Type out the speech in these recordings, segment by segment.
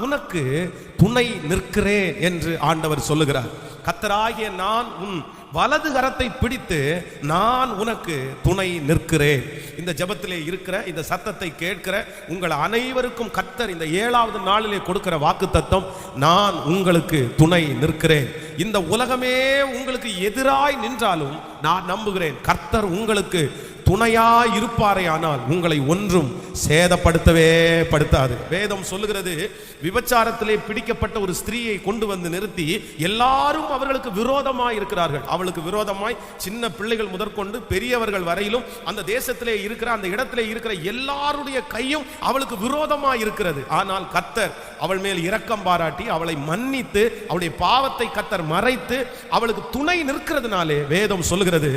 உனக்கு துணை நிற்கிறேன் என்று ஆண்டவர் சொல்லுகிறார். கர்த்தராகிய நான் உன் வலது கரத்தை பிடித்து நான் உனக்கு துணை நிற்கிறேன். இந்த ஜெபத்திலே இருக்கிற இந்த சத்தத்தை கேட்கிற உங்கள் அனைவருக்கும் கர்த்தர் இந்த 7வது நாளிலே கொடுக்கிற வாக்குத்தத்தம், நான் உங்களுக்கு துணை நிற்கிறேன். இந்த உலகமே உங்களுக்கு எதிராய் நின்றாலும் நான் நம்புகிறேன், கர்த்தர் உங்களுக்கு துணையாய் இருப்பாரே ஆனால் உங்களை ஒன்றும் சேதப்படுத்தவே படுத்தாது. வேதம் சொல்லுகிறது, விபச்சாரத்திலே பிடிக்கப்பட்ட ஒரு ஸ்திரீயை கொண்டு வந்து நிறுத்தி எல்லாரும் அவர்களுக்கு விரோதமாய் இருக்கிறார்கள். அவளுக்கு விரோதமாய் சின்ன பிள்ளைகள் முதற்கொண்டு பெரியவர்கள் வரையிலும் அந்த தேசத்திலே இருக்கிற அந்த இடத்திலே இருக்கிற எல்லாருடைய கையும் அவளுக்கு விரோதமாய் இருக்கிறது. ஆனால் கர்த்தர் அவள் மேல் இரக்கம் பாராட்டி அவளை மன்னித்து அவளுடைய பாவத்தை கர்த்தர் மறைத்து அவளுக்கு துணை நிற்கிறதுனாலே வேதம் சொல்லுகிறது,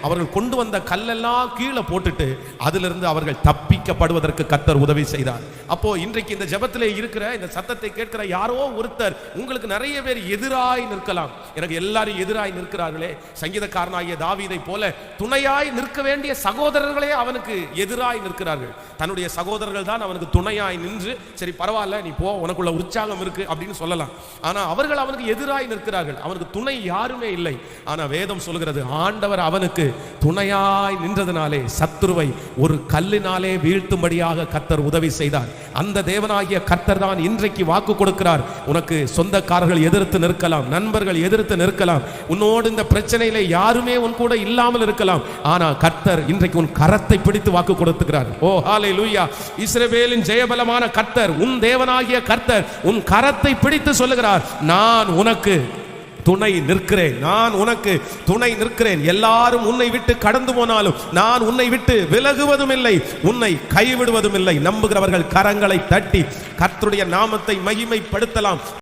அவர்கள் கொண்டு வந்த கல்லெல்லாம் கீழே போட்டுட்டு அதிலிருந்து அவர்கள் தப்பிக்கப்படுவதற்கு கர்த்தர் உதவி செய்தார். அப்போ இன்றைக்கு இந்த ஜெபத்திலே இருக்கிற இந்த சத்தத்தை கேட்கிற யாரோ ஒருத்தர், உங்களுக்கு நிறைய பேர் எதிராய் நிற்கலாம். எனக்கு எல்லாரும் எதிராய் நிற்கிறார்களே, சங்கீதக்காரனாகிய தாவீதை போல துணையாய் நிற்க வேண்டிய சகோதரர்களே அவனுக்கு எதிராய் நிற்கிறார்கள். தன்னுடைய சகோதரர்கள் தான் அவனுக்கு துணையாய் நின்று, சரி பரவாயில்ல நீ போ, உனக்குள்ள உற்சாகம் இருக்கு அப்படின்னு சொல்லலாம். ஆனா அவர்கள் அவனுக்கு எதிராய் நிற்கிறார்கள். அவனுக்கு துணை யாருமே இல்லை. ஆனா வேதம் சொல்கிறது, ஆண்டவர் அவனுக்கு துணையாய் நின்றதினாலே சத்துருவை ஒரு கல்லினாலே வீழ்த்தும்படியாக கர்த்தர் உதவி செய்தார். அந்த தேவனாகிய கர்த்தர் தான் இன்றைக்கு வாக்கு கொடுக்கிறார். உனக்கு சொந்தக்காரர்கள் எதிர்த்து நிற்கலாம், நண்பர்கள் எதிர்த்து நிற்கலாம், உன்னோடு இந்த பிரச்சனையில யாருமே உன் கூட இல்லாமல் இருக்கலாம். ஆனா கர்த்தர் இன்றைக்கு உன் கரத்தை பிடித்து வாக்கு கொடுத்துக்கிறார். ஓ ஹல்லேலூயா! இஸ்ரவேலின் ஜெயபலமான கர்த்தர், உன் தேவனாகிய கர்த்தர் உன் கரத்தை பிடித்து சொல்லுகிறார், நான் உனக்கு துணை நிற்கிறேன், நான் உனக்கு துணை நிற்கிறேன். எல்லாரும் உன்னை விட்டு கடந்து போனாலும் நான் உன்னை விட்டு விலகுவதும் இல்லை, உன்னை கைவிடுவதும் இல்லை. நம்புகிறவர்கள் கரங்களை தட்டி கர்த்தருடைய நாமத்தை மகிமைப்படுத்தலாம்.